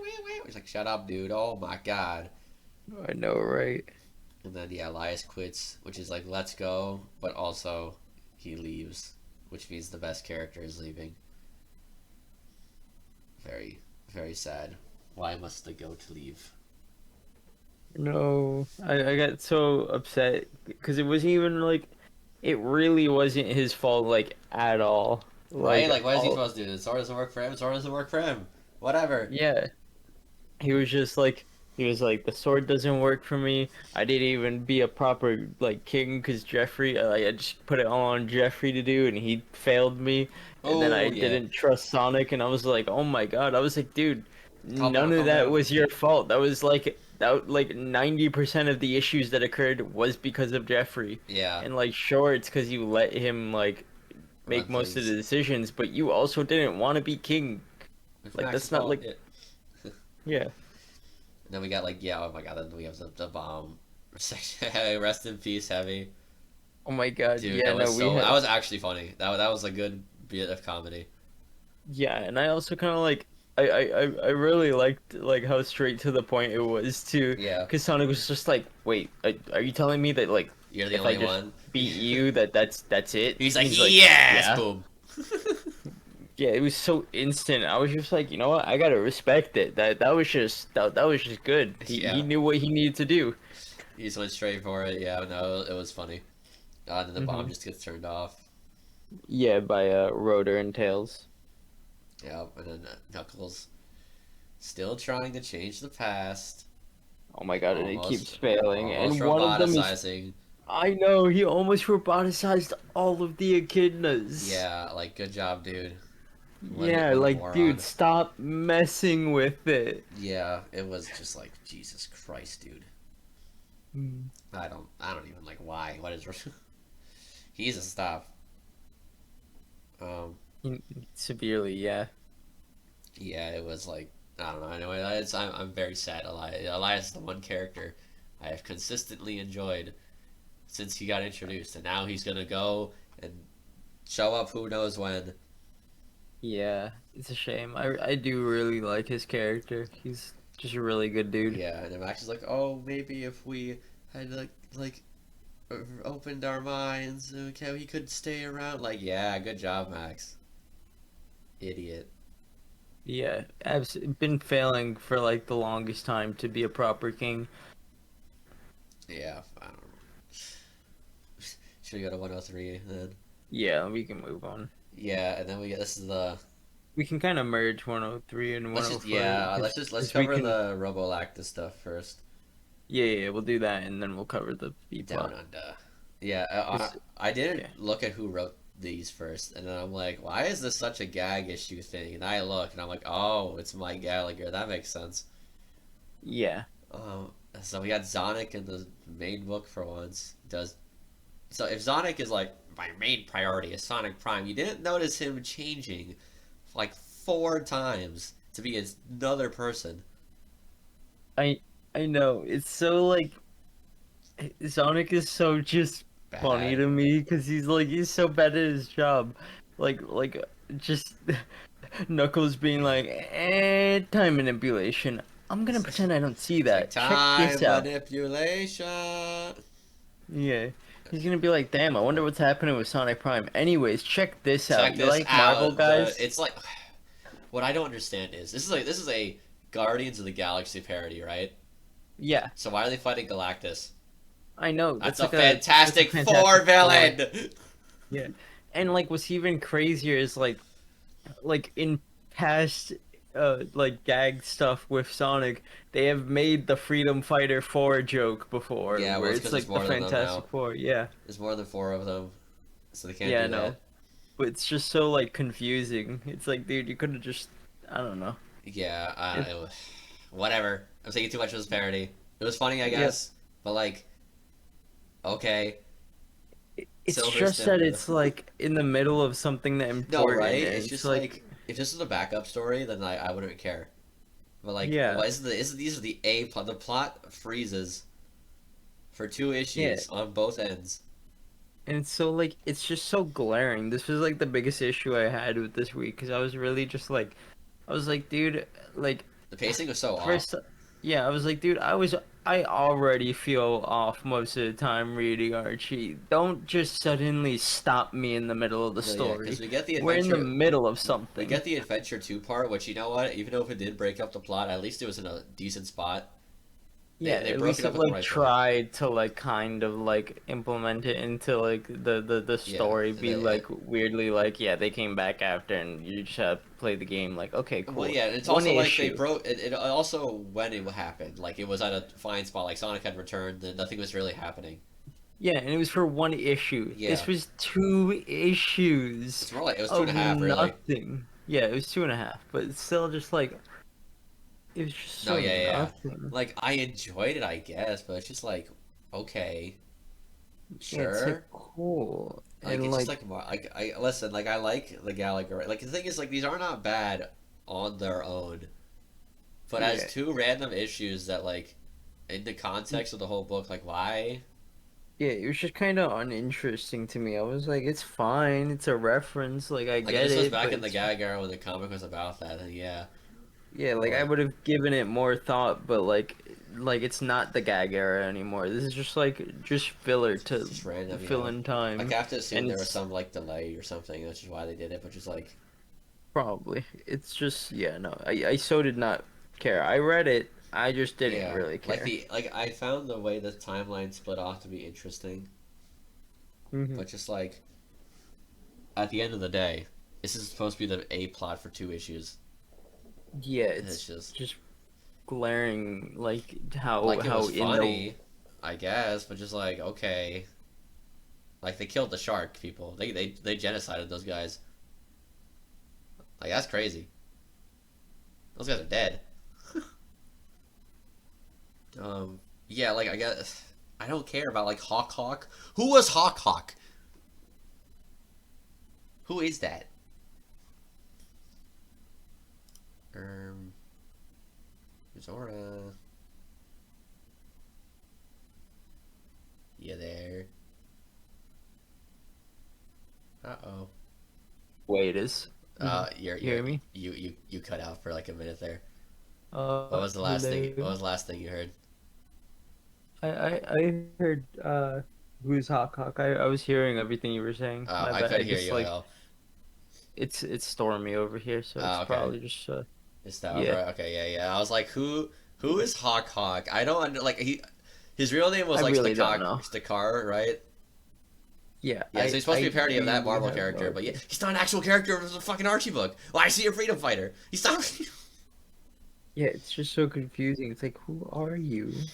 He's like, shut up, dude. Oh my god. I know, right? And then, yeah, Elias quits, which is like, let's go, but also he leaves, which means the best character is leaving. Very, very sad. Why must the goat leave? No, I got so upset because it wasn't even like it really wasn't his fault like at all. Right? Like Like, what is he all supposed to do? Zora doesn't work for him. Zora doesn't work for him. Whatever. yeah, he was just like he was like the sword doesn't work for me. I didn't even be a proper like king because Jeffrey I just put it all on Jeffrey to do and he failed me. And then I Oh yeah. didn't trust Sonic and I was like, "Oh my God." I was like, "Dude, Calm none down, of calm that down. was your fault. That was like 90% of the issues that occurred was because of Jeffrey." Yeah. And like sure, it's because you let him like Run make most of the things. decisions, but you also didn't want to be king. It's Like Max's that's not fault. like Yeah. yeah. And then we got like, yeah, oh my god, then we have the bomb. Rest in peace, Heavy. Oh my God. Dude, Yeah, that was no, we so, that had was actually funny. That was a good bit of comedy. yeah, and I also kind of like I really liked like how straight to the point it was too, Yeah. because Sonic was just like, wait, are you telling me that like You're the if I only just one. beat you that's it? He's And like, he's like, yes! yeah, Boom. yeah. It was so instant. I was just like, you know what? I gotta respect it. That was just good. He Yeah. knew what he needed to do. He just went straight for it. Yeah, no, it was funny. And then the bomb Hmm. just gets turned off. Yeah, by Rotor and Tails. Yeah, and then Knuckles still trying to change the past. Oh my God, and it keeps Almost, failing. almost And one of them is roboticizing. I know he almost roboticized all of the echidnas. Yeah, like good job, dude. Yeah, What a like dude, moron. stop messing with it. Yeah, it was just like Jesus Christ, dude. Mm. I don't even like why. What is he needs to stop. Um, Severely, yeah. yeah, it was like I don't know. Anyway, I'm very sad. Elias is the one character I have consistently enjoyed since he got introduced, and now he's gonna go and show up who knows when. Yeah, it's a shame. I do really like his character. He's just a really good dude. Yeah, and then Max is like, oh, maybe if we had like opened our minds, okay, he could stay around. Like, yeah, good job, Max. Idiot. Yeah, been failing for like the longest time to be a proper king. Yeah, I don't know. Should we go to 103 then? Yeah, we can move on. Yeah, and then we get this is the We can kind of merge 103 and let's just 104 let's because we cover can. the Robolactus stuff first. Yeah, we'll do that and then we'll cover the B Down plot. under. Yeah, 'Cause- I didn't yeah, look at who wrote these first, and then I'm like, why is this such a gag issue thing? And I look, and I'm like, oh, it's Mike Gallagher. That makes sense. yeah, Um, so we got Sonic in the main book for once. Does so if Sonic is like my main priority is Sonic Prime, you didn't notice him changing like 4 times to be another person. I I know it's so like Sonic is so just funny bad. to me because he's so bad at his job. Like just Knuckles being like, time manipulation. I'm gonna pretend I don't see It's like that. Check this time out. manipulation. Yeah. He's gonna be like, damn, I wonder what's happening with Sonic Prime. Anyways, check this out. Check You this like Marvel out. guys? It's like what I don't understand is this is a Guardians of the Galaxy parody, right? Yeah, So why are they fighting Galactus? I know. That's That's a like a Fantastic Four Fantastic Four. villain. Yeah. And like what's even crazier is like in past like gag stuff with Sonic, they have made the Freedom Fighter 4 joke before Yeah, well, where it's it's because there's like the more than them now. Fantastic Four. Yeah. There's more than four of them, so they can't Yeah, I do know. that. But it's just so like confusing. It's like, dude, you could have just I don't know. Yeah, It, whatever. I'm taking too much of this parody. It was funny, I yep. guess, but like, okay, It's Silver just that Stim. it's like in the middle of something that No, important right? and It's it's just like like if this was a backup story, then I wouldn't care. But like, yeah. what is these are the A plot. The plot freezes for two Yeah. issues on both ends. And it's so like it's just so glaring. This was like the biggest issue I had with this week because I was really just like I was like, dude, like The pacing was so off. first yeah, I was like, dude, I already feel off most of the time reading Archie. Don't just suddenly stop me in the middle of the No, yeah, because story. we get the We're in the adventure. middle of We something. get the adventure two part, which you know what? Even though if it did break up the plot, at least it was in a decent spot. Yeah, They at broke least it up it at the like right point. tried to like kind of like implement it into like the Yeah, story be like weirdly like yeah they came back after and you just have to play the game like okay well, cool yeah. It's one also like they issue broke. It also when it happened, like it was at a fine spot. Like Sonic had returned, and nothing was really happening. yeah and it was for one issue Yeah, this was 2 issues it's more like it was two and of a half, really. nothing yeah it was 2.5 but it's still just like it was just No, so yeah, yeah, yeah. nothing Like I enjoyed it, I guess, but it's just like okay, yeah it's like sure. cool Like and it's just like like like I listen. Like I like the Gallagher. Like the thing is, like these are not bad on their own, but as yeah two random issues that like in the context of the whole book, like why? yeah, it was just kind of uninteresting to me. I was like, it's fine, it's a reference, like I Like if get this was it, back but in the it's gag era when the comic was about that, then yeah. yeah, But like I like would have given it more thought, but like it's not the gag era anymore. This is just like just filler it's to just random, fill yeah. in Like time, I have to assume and there was it's some like delay or something, which is why they did it. But just like probably it's just yeah, no, I so did not care. I read it, I just didn't yeah, really like care. the like I found the way the timeline split off to be interesting, Hmm. but just like at the end of the day, this is supposed to be the A plot for two issues. Yeah, And it's it's just just glaring, like like it how was in the funny, I guess, but just like okay, like they killed the shark people. They genocided those guys. Like that's crazy. Those guys are dead. Yeah, like I guess I don't care about like Hawk Hawk. Who was Hawk Hawk? Who is that? Um, Zora. Yeah, there. Uh-oh. way it is. Mhm. You You're hear me? you cut out for like a minute there. What was the last thing? What Hello. was the last thing you heard? I heard who's Hawk. I was hearing everything you were saying. My I bad. couldn't I hear just you at like all. it's stormy over here, so it's Okay. probably just It's that yeah. right? Okay, yeah, yeah. I was like, who is Hawk Hawk? I don't like his real name was I like really don't know. Stakar, right? Yeah, Yeah, so he's supposed to be a parody of that I Marvel have no character, but yeah, idea. he's not an actual character of the fucking Archie book. Well, I see a freedom fighter. He's not. Yeah, it's just so confusing. It's like, who are you?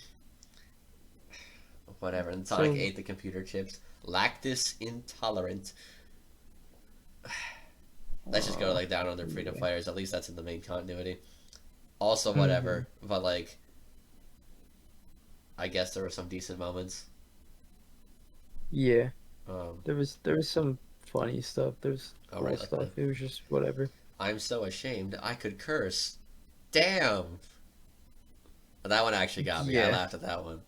Whatever. And Sonic So ate the computer chips. Lactus intolerant. Let's just go like down on their freedom yeah. fighters. At least that's in the main continuity. Also, Hmm. whatever. But like, I guess there were some decent moments. Yeah, Um, there was some funny stuff. There's oh cool right, like the stuff. It was just whatever. I'm so ashamed I could curse. Damn. That one actually got me. I Yeah, laughed at that one.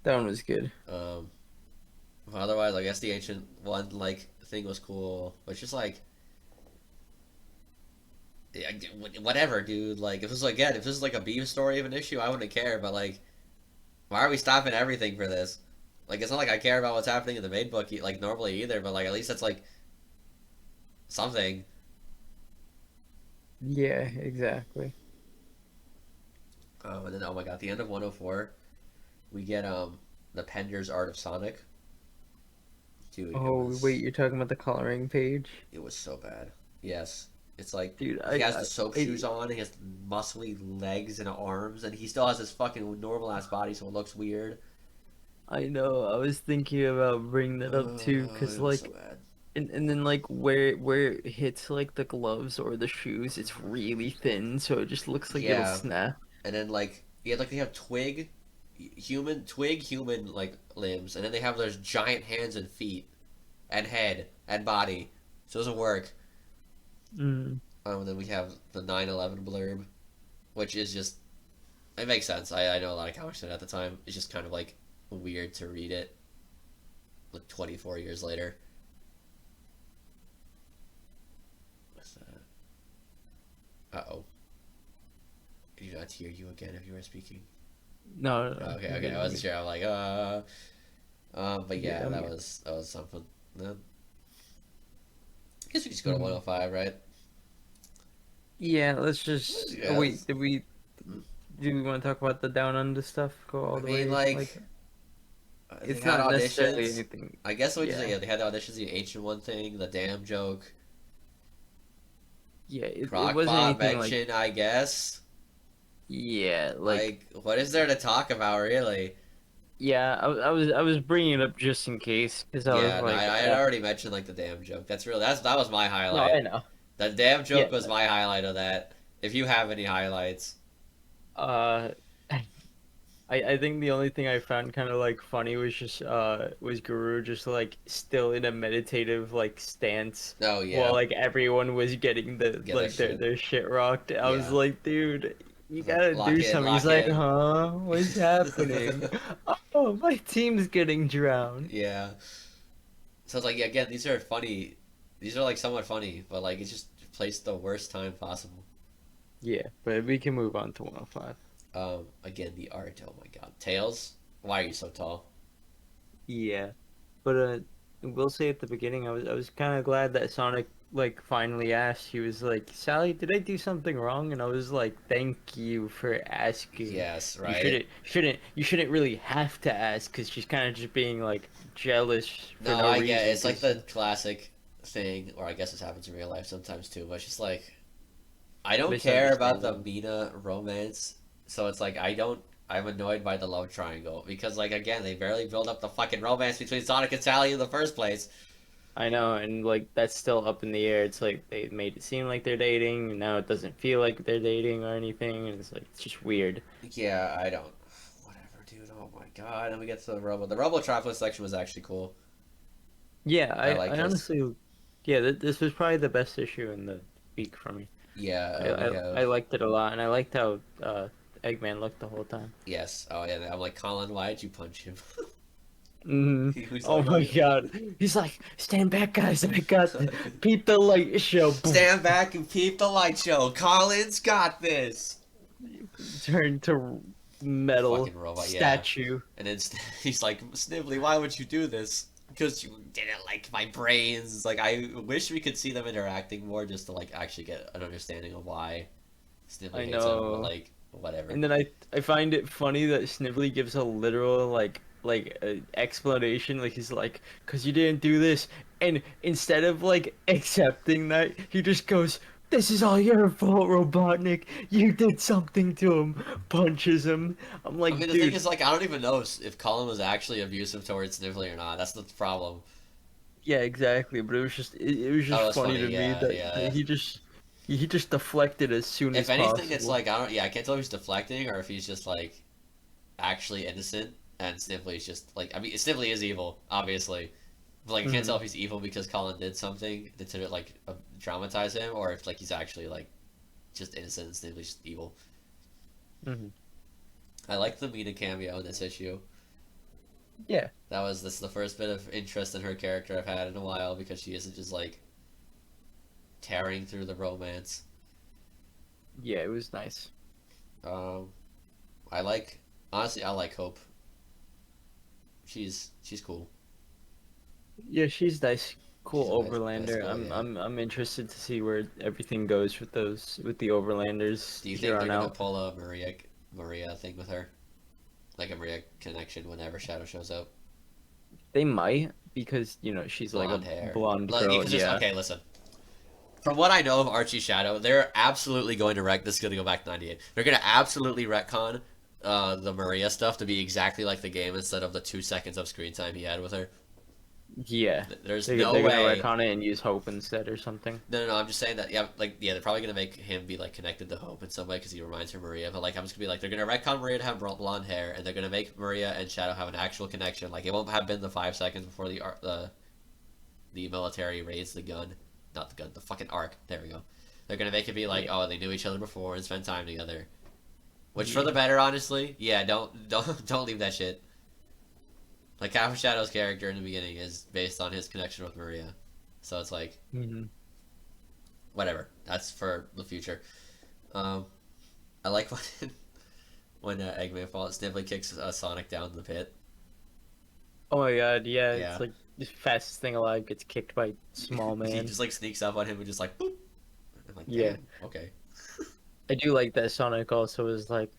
that one was good. Um, Well, otherwise, I guess the ancient one like thing was cool, but it's just like yeah, whatever, dude. Like if this was again, if this was like a beef story of an issue, I wouldn't care. But like, why are we stopping everything for this? Like it's not like I care about what's happening in the main book like normally either. But like at least that's like something. Yeah, exactly. And then oh my god, at the end of 104, we get the Pender's Art of Sonic. Dude, Oh, wait, you're talking about the coloring page? it was so bad. Yes. It's like Dude, he has the soap I shoes on, he has muscly legs and arms, and he still has his fucking normal ass body, so it looks weird. I know. I was thinking about bringing that up too, cause It was so like, bad. and then like where it hits like the gloves or the shoes, it's really thin, so it just looks like it'll Yeah, snap. and then like yeah, like they have twig human like limbs, and then they have those giant hands and feet and head and body. So it doesn't work. Mm. And then we have the 9/11 blurb, which is just it makes sense. I know a lot of comics did it at the time. It's just kind of like weird to read it like 24 years later. What's that? Uh-oh. I do not hear you again if you were speaking. No, no, no. Okay, You're okay. good, I you're wasn't good. sure. I'm like, but Yeah, yeah, I'm good. that was something. I guess we just go to Mhm. 105, right? Yeah, let's just. Oh, Yeah. wait, do we want to talk about the Down Under stuff? Go I all the mean, way? like, Like, they it's had not necessarily auditions. anything. I guess what you say, Yeah, yeah, they had the auditions, the ancient one thing, the damn joke, yeah. It wasn't Crockpot anything like. mention, I guess. Yeah, like. Like, what is there to talk about, really? Yeah, I was bringing it up just in case because I was Yeah, no, like, I had already mentioned like the damn joke. That was my no, highlight. I know. That damn Yeah, joke was my highlight of that. If you have any highlights, uh, I think the only thing I found kind of like funny was just was Guru just like still in a meditative like stance oh while yeah, like everyone was getting the get that like shit. their shit rocked. I was Yeah, like, dude, you like gotta lock do in, something. He's lock like, in. huh? What's happening? Oh, my team's getting drowned. Yeah. So it's like yeah, again, these are funny. These are like somewhat funny, but like it's just placed the worst time possible. Yeah, but we can move on to 105. Again, the art. Oh my god, Tails. Why are you so tall? Yeah. But I will say at the beginning, I was kind of glad that Sonic like finally asked. He was like, "Sally, did I do something wrong?" And I was like, "Thank you for asking. Yes, You right. shouldn't really have to ask because she's kind of just being like jealous for No, no I get it. reason." It's like Because the classic thing, or I guess this happens in real life sometimes too. But it's just like I don't care about the misunderstanding. Mina romance, so it's like I don't. I'm annoyed by the love triangle because, like, again, they barely build up the fucking romance between Sonic and Sally in the first place. I know, and like that's still up in the air. It's like they made it seem like they're dating, and now it doesn't feel like they're dating or anything, and it's like it's just weird. Yeah, I don't. Whatever, dude. Oh my god. And we get to the Robo. The Robo Chocolate section was actually cool. Yeah, I I like this. honestly, yeah, this was probably the best issue in the week for me. Yeah, we have. I liked it a lot, and I liked how Eggman looked the whole time. Yes. Oh, yeah. I'm like, Colin, why did you punch him? Hmm. He was Oh like, oh, my yeah. God, he's like, stand back, guys! I got the Pete the Light Show. Boom, Stand back and peep the light show. Colin's got this. turned to metal Fucking robot, yeah. statue. And then he's like, Snively, why would you do this? Because you didn't like my brains. It's like, I wish we could see them interacting more just to, like, actually get an understanding of why Snively I hates him, but, know. like, whatever. And then I find it funny that Snively gives a literal explanation, like he's like, "Cause you didn't do this," and instead of like accepting that, he just goes, "This is all your fault, Robotnik. You did something to him." Punches him. I'm I mean, like, the thing dude, is, like, I don't even know if Colin was actually abusive towards Snively or not. That's the problem. yeah, exactly. But it was That just was funny funny, to me yeah, that yeah. he just deflected as soon If as anything, it's possible. like, I don't, yeah, I can't tell if he's deflecting or if he's just, like, actually innocent, and Snively's just like I mean Snively is evil, obviously. But like I can't tell Hmm. if he's evil because Colin did something to like dramatize him, or if like he's actually like just innocent and Snively's just evil. Hmm. I like the Mina cameo in this issue. Yeah, This is the first bit of interest in her character I've had in a while because she isn't just like tearing through the romance. yeah, it was nice. Um, I like honestly I like Hope. She's cool. Yeah, she's nice. She's Cool a nice Overlander. girl. Yeah. I'm interested to see where everything goes with the Overlanders Do you here think they're on gonna out. pull a Maria thing with her, like a Maria connection whenever Shadow shows up? They might because she's like a Blonde hair. blonde Like you girl. could just Yeah. okay. Listen, from what I know of Archie Shadow, they're absolutely going to wreck. This is going to go back to '98. They're going to absolutely retcon the Maria stuff to be exactly like the game instead of the 2 seconds of screen time he had with her. Yeah. There's They're no they're gonna way. retcon it and use Hope instead or something. No. I'm just saying that. Yeah, like yeah, they're probably going to make him be like connected to Hope in some way because he reminds her of Maria. But like I'm just gonna be like they're going to retcon Maria to have blonde hair and they're going to make Maria and Shadow have an actual connection. Like it won't have been the 5 seconds before the military raised the gun, not the gun, the fucking arc. There we go. They're gonna make it be like, Yeah. oh, they knew each other before and spent time together, which for the Yeah. better, honestly. Yeah, don't leave that shit. Like half of Shadow's character in the beginning is based on his connection with Maria, so it's like Hmm. whatever. That's for the future. Um, I like when Eggman falls, Sniffly kicks Sonic down the pit. Oh my god, yeah, it's Yeah, like the fastest thing alive gets kicked by small he man. just like sneaks up on him and just like boop. I'm like, Yeah. damn, okay. I do like that Sonic also was like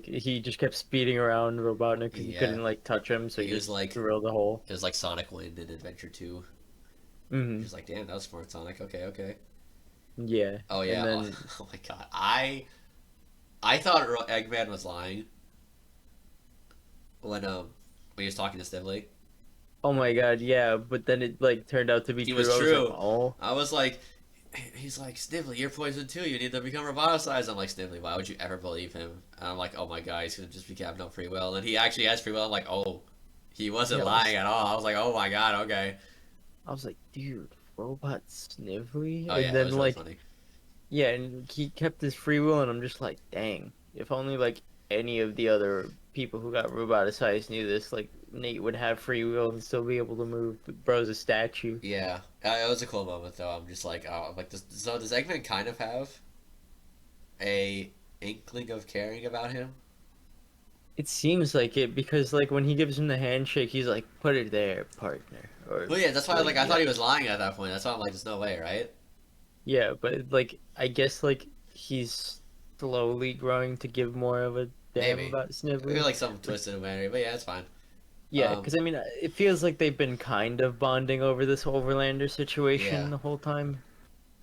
he just kept speeding around Robotnik because he Yeah, couldn't like touch him, so he he was just like drilled a hole. it was like Sonic Wind in Adventure 2. Hmm. Just like, damn, that was smart, Sonic. Okay, okay. Yeah, Oh and yeah. Oh, then oh my god. I thought Eggman was lying when he was talking to Stimley. oh my god, yeah, but then it like turned out to be He was true. I was like, true. oh, I was like, he's like, Snivelly, you're poisoned too. You need to become roboticized. I'm like, Snivelly, why would you ever believe him? And I'm like, oh my god, he's gonna just be having no free will. And he actually has free will. I'm like, oh, he wasn't yeah, lying at all. I was like, oh my god, okay. I was like, dude, robot Snively, Oh and yeah, it then was really like funny. yeah, and he kept his free will, and I'm just like, dang, if only like any of the other people who got roboticized knew this, like Nate would have free will and still be able to move. But bro's a statue. Yeah, it was a cool moment though. I'm just like, oh, I'm like, so does Eggman kind of have a inkling of caring about him? It seems like it because like when he gives him the handshake, he's like, "Put it there, partner," or Well, yeah, that's why like I thought yeah, he was lying at that point. That's why I'm like, there's no way, right? yeah. But like I guess like he's slowly growing to give more of a damn Maybe. about Maybe Snively. like some twisted manner, but yeah, it's fine. Yeah, Um, because I mean, it feels like they've been kind of bonding over this Overlander yeah, situation the whole time.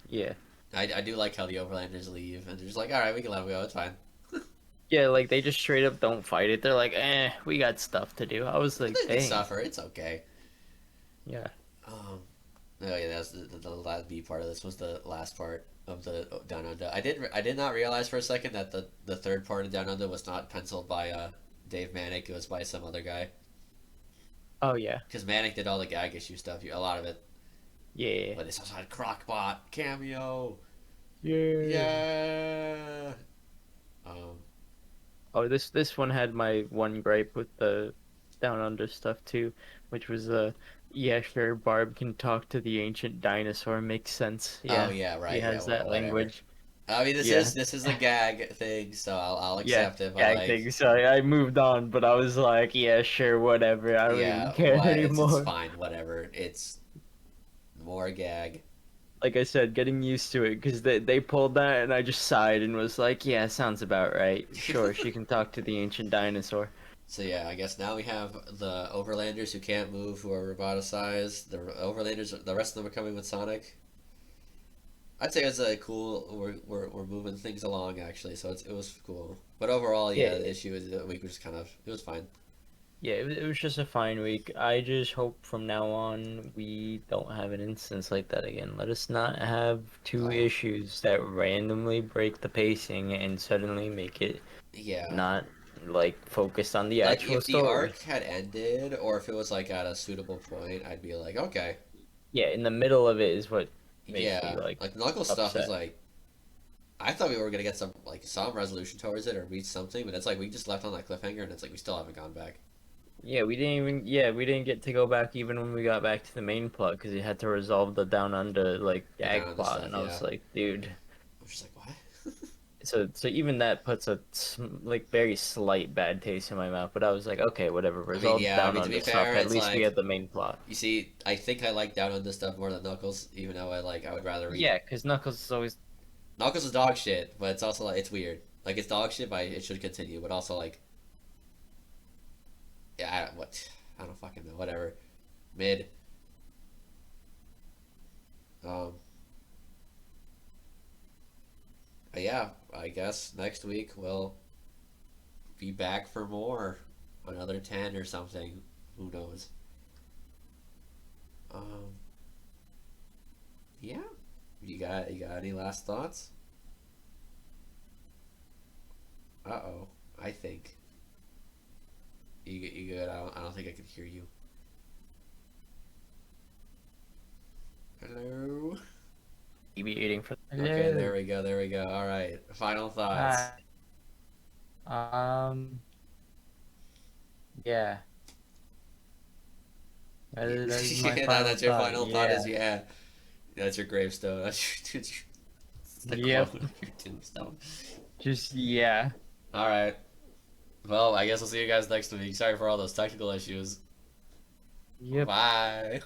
Yeah. I do like how the Overlanders leave and they're just like, all right, we can let him go. It's fine. Yeah, like they just straight up don't fight it. They're like, we got stuff to do. I was like, They can dang. suffer. It's okay. Yeah. Um, oh yeah, that's the last B part of this was the last part of the Down Under. I did not realize for a second that the third part of Down Under was not penciled by Dave Manick. It was by some other guy. Oh yeah. Because Manic did all the gag issue stuff, a lot of it. Yeah. But this also had Crockbot cameo. Yeah. Yeah. Um. Oh, this one had my one gripe with the Down Under stuff too, which was yeah, sure, Barb can talk to the ancient dinosaur. Makes sense. Oh Yeah. yeah, He right. Yeah. has that Whatever. language. I mean, Yeah. this is a gag thing, so I'll Yeah. accept it. But Gag like, thing. So I moved on, but I was like, yeah, sure, whatever. I don't even yeah, care what? It's anymore. fine. Whatever. It's more gag. Like I said, getting used to it because they pulled that and I just sighed and was like, yeah, sounds about right. Sure, she can talk to the ancient dinosaur. So yeah, I guess now we have the Overlanders who can't move, who are roboticized. The Overlanders, the rest of them are coming with Sonic. I'd say it's a cool. We're moving things along actually, so it was cool. But overall, yeah, Yeah, the issue is the week was just kind of it was fine. yeah, it was just a fine week. I just hope from now on we don't have an instance like that again. Let us not have two Oh issues that randomly break the pacing and suddenly make it yeah, not like focused on the like actual if the story. arc had ended, or if it was like at a suitable point, I'd be like, okay, Yeah, in the middle of it is what makes me yeah. like Like Knuckles stuff is upset. like I thought we were gonna get some resolution towards it or reach something, but it's like we just left on that cliffhanger, and it's like we still haven't gone back. Yeah, we didn't get to go back even when we got back to the main plot because you had to resolve the Down Under like The down gag on the plot, stuff, and I yeah. was like, dude. I'm just like, what? So even that puts like very slight bad taste in my mouth. But I was like, okay, whatever. I mean, Resolve the yeah. I Down mean, to Under be stuff. fair, At it's least we like had the main plot. you see. I think I like down on this stuff more than Knuckles, even though I would rather read. Yeah, because Knuckles is always Knuckles is dog shit, but it's also like it's weird. Like it's dog shit, but it should continue. But also like, yeah, what? I don't fucking know. Whatever. Mid. Um. But yeah, I guess next week we'll be back for more. Another 10 or something. Who knows? Um. Yeah. You got any last thoughts? Uh oh. I think you good. I don't think I can hear you. Hello. eating for. Okay, Hello. there we go. There we go. All right. Final thoughts. Hi. Um. Yeah. That is my Yeah, final that's your thought. final thought. Is Yeah. yeah. That's your gravestone. That's the quote Yep. of your tombstone. Just yeah. All right. Well, I guess we'll see you guys next week. Sorry for all those technical issues. Yep. Bye.